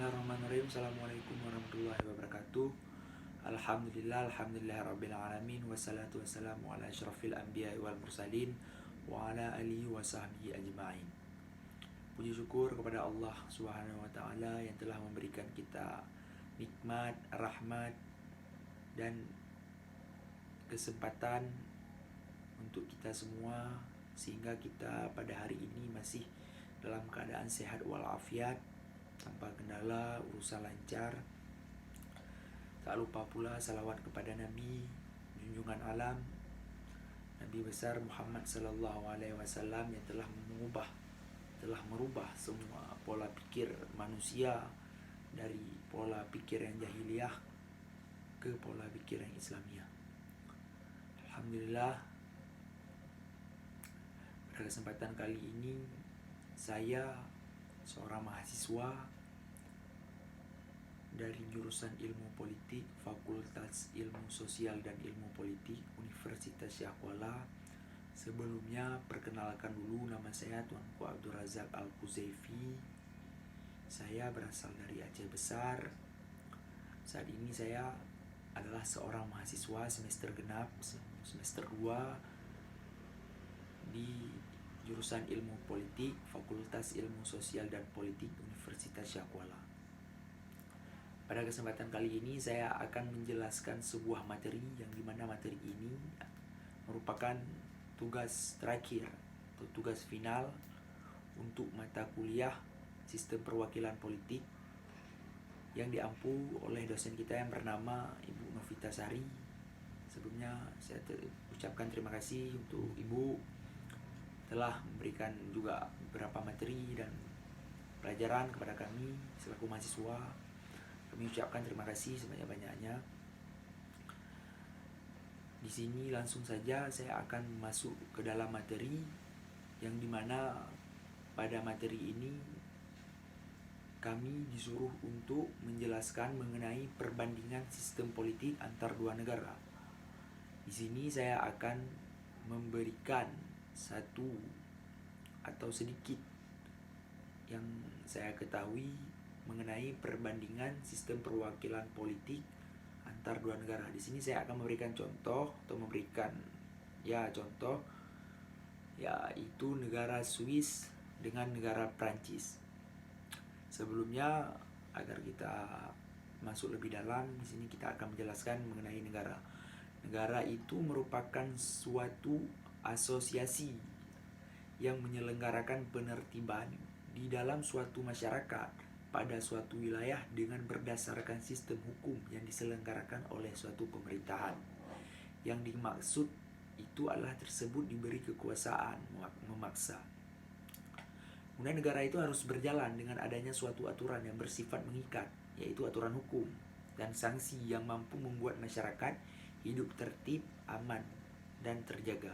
Bismillahirrahmanirrahim. Assalamualaikum warahmatullahi wabarakatuh. Alhamdulillahirrabbilalamin. Wassalatu wassalamu ala asyrafil anbiya wal mursalin wa ala alihi wa sahbihi ajma'in. Puji syukur kepada Allah Subhanahu wa taala yang telah memberikan kita nikmat, rahmat dan kesempatan untuk kita semua, sehingga kita pada hari ini masih dalam keadaan sehat walafiat, tanpa kendala, urusan lancar. Tak lupa pula salawat kepada Nabi junjungan alam, Nabi besar Muhammad sallallahu alaihi wasallam yang telah merubah semua pola pikir manusia dari pola pikir yang jahiliyah ke pola pikir yang Islamiyah. Alhamdulillah, pada kesempatan kali ini saya seorang mahasiswa dari jurusan Ilmu Politik, Fakultas Ilmu Sosial dan Ilmu Politik, Universitas Syahkuala. Sebelumnya, perkenalkan dulu, nama saya Tuanku Abdul Razak Al-Kuzaifi. Saya berasal dari Aceh Besar. Saat ini saya adalah seorang mahasiswa semester genap, semester 2 di jurusan Ilmu Politik, Fakultas Ilmu Sosial dan Politik, Universitas Syahkuala. Pada kesempatan kali ini saya akan menjelaskan sebuah materi yang dimana materi ini merupakan tugas terakhir atau tugas final untuk mata kuliah Sistem Perwakilan Politik yang diampu oleh dosen kita yang bernama Ibu Novita Sari. Sebelumnya saya ucapkan terima kasih untuk Ibu telah memberikan juga beberapa materi dan pelajaran kepada kami selaku mahasiswa. Kami ucapkan terima kasih sebanyak-banyaknya. Di sini langsung saja saya akan masuk ke dalam materi, yang dimana pada materi ini kami disuruh untuk menjelaskan mengenai perbandingan sistem politik antar dua negara. Di sini saya akan memberikan satu atau sedikit yang saya ketahui mengenai perbandingan sistem perwakilan politik antar dua negara. Di sini saya akan memberikan contoh atau memberikan contoh, yaitu negara Swiss dengan negara Prancis. Sebelumnya, agar kita masuk lebih dalam, di sini kita akan menjelaskan mengenai negara. Negara itu merupakan suatu asosiasi yang menyelenggarakan penertiban di dalam suatu masyarakat pada suatu wilayah dengan berdasarkan sistem hukum yang diselenggarakan oleh suatu pemerintahan. Yang dimaksud itu adalah tersebut diberi kekuasaan memaksa. Kemudian negara itu harus berjalan dengan adanya suatu aturan yang bersifat mengikat, yaitu aturan hukum dan sanksi yang mampu membuat masyarakat hidup tertib, aman, dan terjaga.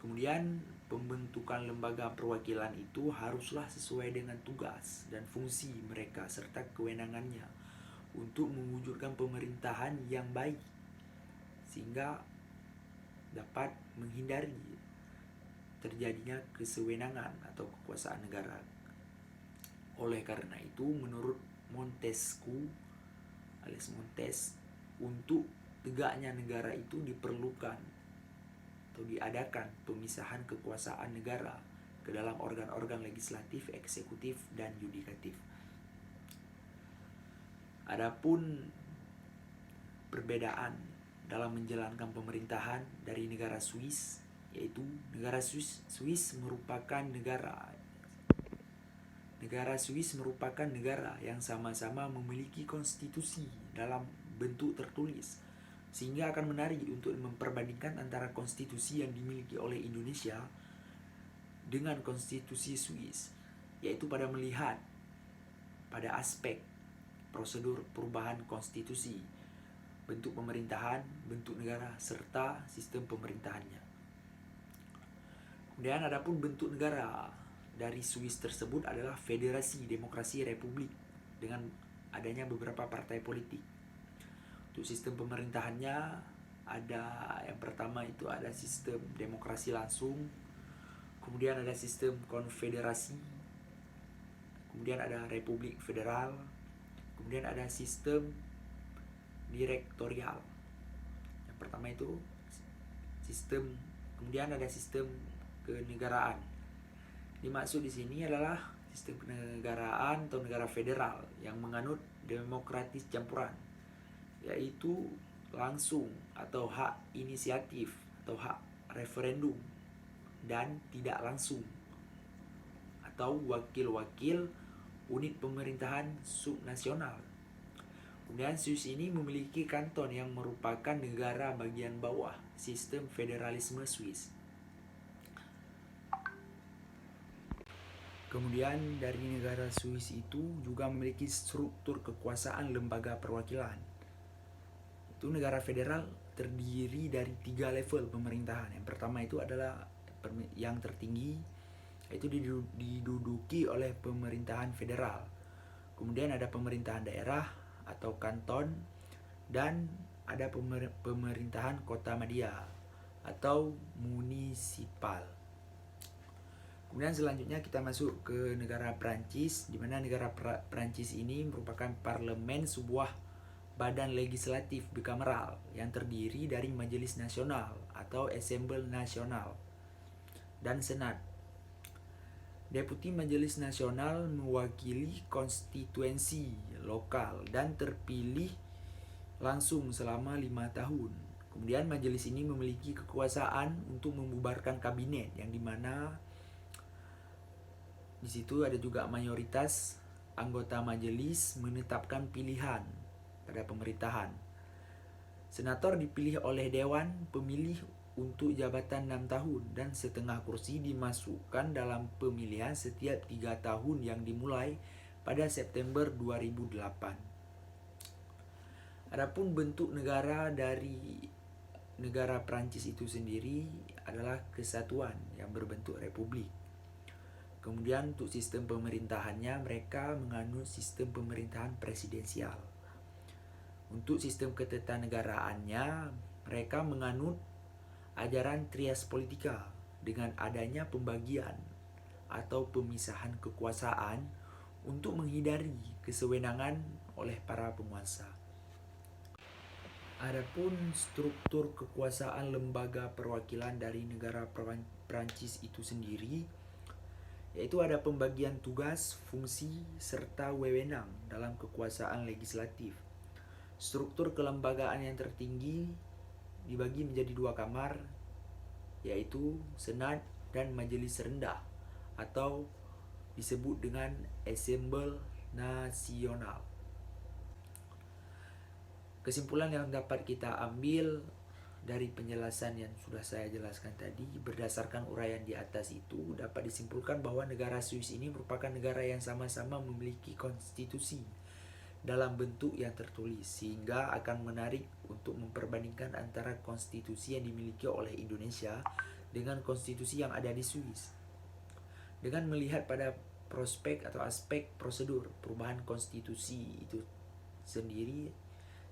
Kemudian pembentukan lembaga perwakilan itu haruslah sesuai dengan tugas dan fungsi mereka serta kewenangannya untuk mewujudkan pemerintahan yang baik, sehingga dapat menghindari terjadinya kesewenangan atau kekuasaan negara. Oleh karena itu, menurut Montesquieu alias Montes, untuk tegaknya negara itu diperlukan atau diadakan pemisahan kekuasaan negara ke dalam organ-organ legislatif, eksekutif, dan yudikatif. Adapun perbedaan dalam menjalankan pemerintahan dari negara Swiss, yaitu negara Swiss merupakan negara yang sama-sama memiliki konstitusi dalam bentuk tertulis, sehingga akan menarik untuk memperbandingkan antara konstitusi yang dimiliki oleh Indonesia dengan konstitusi Swiss, yaitu pada melihat pada aspek prosedur perubahan konstitusi, bentuk pemerintahan, bentuk negara, serta sistem pemerintahannya. Kemudian adapun bentuk negara dari Swiss tersebut adalah Federasi Demokrasi Republik dengan adanya beberapa partai politik. Untuk sistem pemerintahannya ada yang pertama itu ada sistem demokrasi langsung, kemudian ada sistem konfederasi, kemudian ada Republik Federal, kemudian ada sistem direktorial. Yang pertama itu sistem, kemudian ada sistem kenegaraan. Dimaksud di sini adalah sistem kenegaraan atau negara federal yang menganut demokratis campuran, yaitu langsung atau hak inisiatif atau hak referendum, dan tidak langsung atau wakil-wakil unit pemerintahan subnasional. Kemudian Swiss ini memiliki kanton yang merupakan negara bagian bawah sistem federalisme Swiss. Kemudian dari negara Swiss itu juga memiliki struktur kekuasaan lembaga perwakilan. Itu negara federal terdiri dari 3 level pemerintahan. Yang pertama itu adalah yang tertinggi, yaitu diduduki oleh pemerintahan federal. Kemudian ada pemerintahan daerah atau kanton, dan ada pemerintahan kota madya atau munisipal. Kemudian selanjutnya kita masuk ke negara Prancis, di mana negara Prancis ini merupakan parlemen, sebuah badan legislatif bikameral yang terdiri dari Majelis Nasional atau Assemblée Nationale dan Senat. Deputi Majelis Nasional mewakili konstituensi lokal dan terpilih langsung selama 5 tahun. Kemudian majelis ini memiliki kekuasaan untuk membubarkan kabinet, yang dimana di situ ada juga mayoritas anggota majelis menetapkan pilihan pada pemerintahan. Senator dipilih oleh Dewan Pemilih untuk jabatan 6 tahun, dan setengah kursi dimasukkan dalam pemilihan setiap 3 tahun yang dimulai pada September 2008. Adapun bentuk negara dari negara Prancis itu sendiri adalah kesatuan yang berbentuk republik. Kemudian untuk sistem pemerintahannya, mereka menganut sistem pemerintahan presidensial. Untuk sistem ketetanegaraannya, mereka menganut ajaran trias politika dengan adanya pembagian atau pemisahan kekuasaan untuk menghindari kesewenangan oleh para penguasa. Adapun struktur kekuasaan lembaga perwakilan dari negara Prancis itu sendiri, yaitu ada pembagian tugas, fungsi, serta wewenang dalam kekuasaan legislatif. Struktur kelembagaan yang tertinggi dibagi menjadi 2 kamar, yaitu Senat dan Majelis Rendah atau disebut dengan Assemblée Nationale. Kesimpulan yang dapat kita ambil dari penjelasan yang sudah saya jelaskan tadi, berdasarkan uraian di atas itu, dapat disimpulkan bahwa negara Swiss ini merupakan negara yang sama-sama memiliki konstitusi dalam bentuk yang tertulis, sehingga akan menarik untuk memperbandingkan antara konstitusi yang dimiliki oleh Indonesia dengan konstitusi yang ada di Swiss. Dengan melihat pada prospek atau aspek prosedur perubahan konstitusi itu sendiri,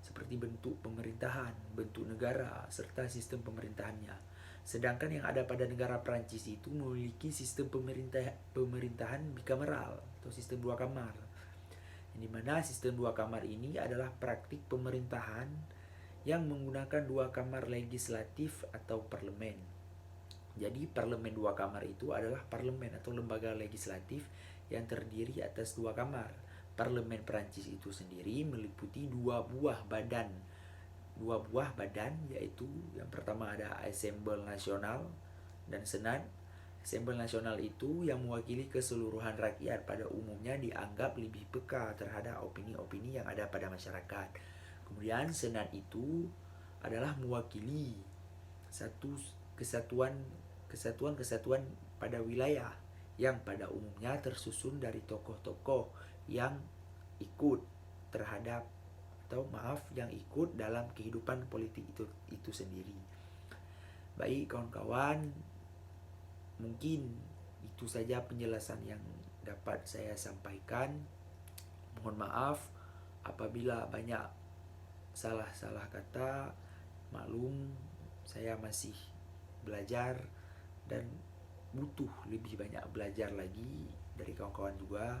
seperti bentuk pemerintahan, bentuk negara, serta sistem pemerintahannya. Sedangkan yang ada pada negara Prancis itu memiliki sistem pemerintahan bikameral atau sistem 2 kamar. Di mana sistem 2 kamar ini adalah praktik pemerintahan yang menggunakan 2 kamar legislatif atau parlemen. Jadi parlemen 2 kamar itu adalah parlemen atau lembaga legislatif yang terdiri atas 2 kamar. Parlemen Prancis itu sendiri meliputi 2 buah badan, yaitu yang pertama ada Assemblée Nationale dan Senat. Assemblée Nationale itu yang mewakili keseluruhan rakyat, pada umumnya dianggap lebih peka terhadap opini-opini yang ada pada masyarakat. Kemudian Senat itu adalah mewakili satu kesatuan pada wilayah yang pada umumnya tersusun dari tokoh-tokoh yang ikut dalam kehidupan politik itu sendiri. Baik kawan-kawan, mungkin itu saja penjelasan yang dapat saya sampaikan. Mohon maaf apabila banyak salah kata. Maklum, saya masih belajar dan butuh lebih banyak belajar lagi dari kawan-kawan juga.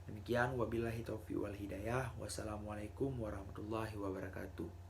Demikian, wabillahi taufiq wal hidayah. Wassalamualaikum warahmatullahi wabarakatuh.